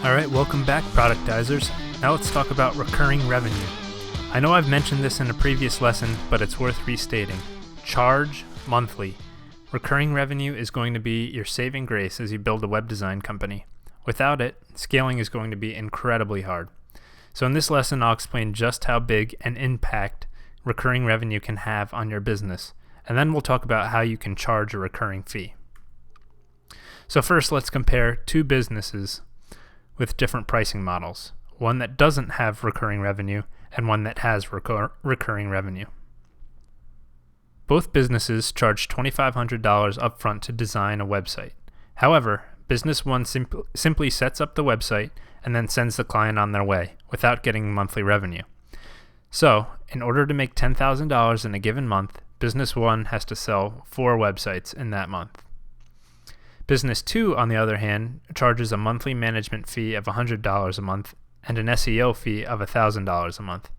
Alright, welcome back, productizers. Now let's talk about recurring revenue. I know I've mentioned this in a previous lesson, but it's worth restating. Charge monthly. Recurring revenue is going to be your saving grace as you build a web design company. Without it, scaling is going to be incredibly hard. So in this lesson, I'll explain just how big an impact recurring revenue can have on your business, and then we'll talk about how you can charge a recurring fee. So first, let's compare two businesses with different pricing models, one that doesn't have recurring revenue and one that has recurring revenue. Both businesses charge $2,500 upfront to design a website. However, business one simply sets up the website and then sends the client on their way without getting monthly revenue. So, in order to make $10,000 in a given month, business one has to sell 4 websites in that month. Business 2, on the other hand, charges a monthly management fee of $100 a month and an SEO fee of $1,000 a month.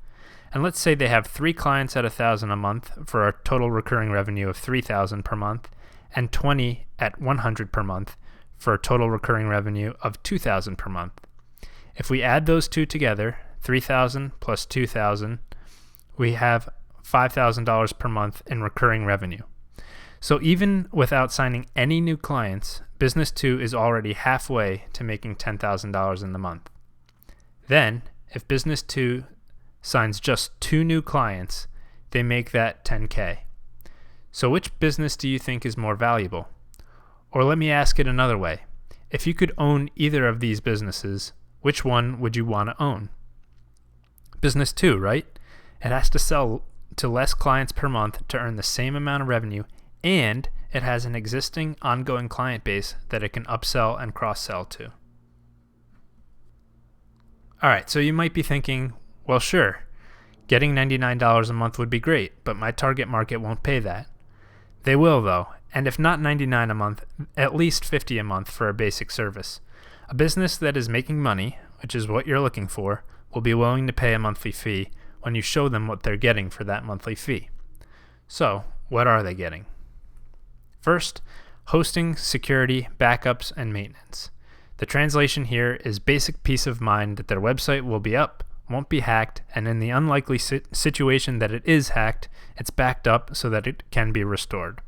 And let's say they have 3 clients at $1,000 a month for a total recurring revenue of $3,000 per month and 20 at $100 per month for a total recurring revenue of $2,000 per month. If we add those two together, $3,000 plus $2,000, we have $5,000 per month in recurring revenue. So even without signing any new clients, Business 2 is already halfway to making $10,000 in the month. Then, if Business 2 signs just 2 new clients, they make that $10K. So which business do you think is more valuable? Or let me ask it another way. If you could own either of these businesses, which one would you want to own? Business 2, right? It has to sell to less clients per month to earn the same amount of revenue, and it has an existing ongoing client base that it can upsell and cross-sell to. Alright, so you might be thinking, well sure, getting $99 a month would be great, but my target market won't pay that. They will though, and if not $99 a month, at least $50 a month for a basic service. A business that is making money, which is what you're looking for, will be willing to pay a monthly fee when you show them what they're getting for that monthly fee. So, what are they getting? First, hosting, security, backups, and maintenance. The translation here is basic peace of mind that their website will be up, won't be hacked, and in the unlikely situation that it is hacked, it's backed up so that it can be restored.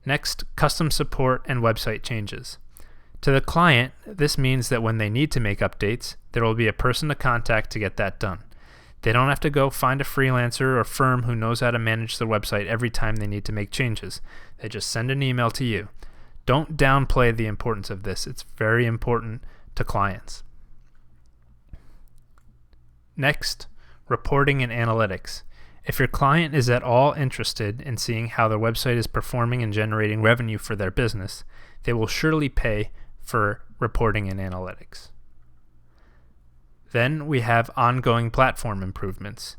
Next, custom support and website changes. To the client, this means that when they need to make updates, there will be a person to contact to get that done. They don't have to go find a freelancer or firm who knows how to manage their website every time they need to make changes. They just send an email to you. Don't downplay the importance of this. It's very important to clients. Next, reporting and analytics. If your client is at all interested in seeing how their website is performing and generating revenue for their business, they will surely pay for reporting and analytics. Then we have ongoing platform improvements.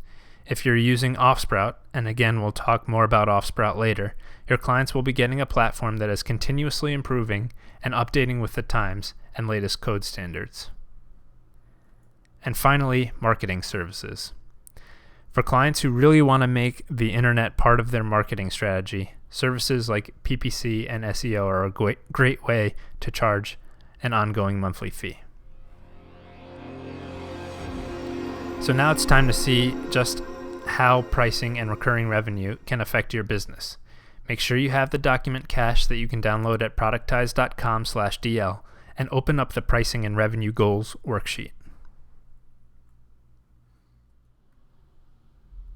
If you're using Offsprout, and again we'll talk more about Offsprout later, your clients will be getting a platform that is continuously improving and updating with the times and latest code standards. And finally, marketing services. For clients who really want to make the internet part of their marketing strategy, services like PPC and SEO are a great way to charge an ongoing monthly fee. So now it's time to see just how pricing and recurring revenue can affect your business. Make sure you have the document cache that you can download at productized.com/DL and open up the pricing and revenue goals worksheet.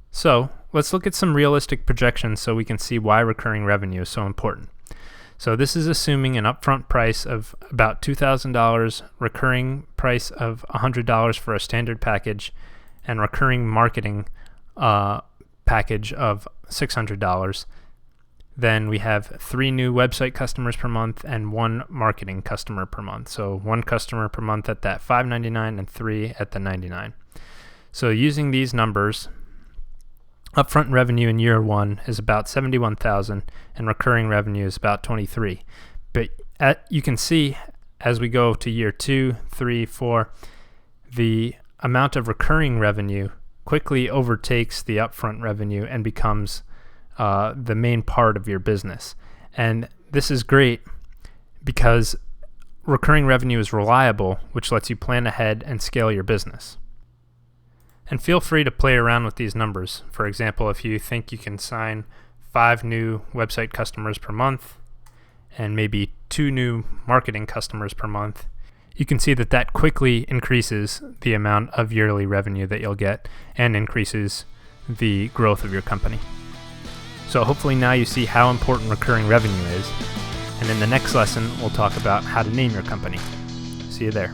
So let's look at some realistic projections so we can see why recurring revenue is so important. So this is assuming an upfront price of about $2,000, recurring price of $100 for a standard package, and recurring marketing package of $600. Then we have 3 new website customers per month and 1 marketing customer per month. So 1 customer per month at that $5.99 and 3 at the $99. So using these numbers, upfront revenue in year 1 is about $71,000 and recurring revenue is about $23,000. But you can see as we go to year 2, 3, 4, the amount of recurring revenue quickly overtakes the upfront revenue and becomes the main part of your business. And this is great because recurring revenue is reliable, which lets you plan ahead and scale your business. And feel free to play around with these numbers. For example, if you think you can sign 5 new website customers per month and maybe 2 new marketing customers per month, you can see that quickly increases the amount of yearly revenue that you'll get and increases the growth of your company. So hopefully now you see how important recurring revenue is. And in the next lesson, we'll talk about how to name your company. See you there.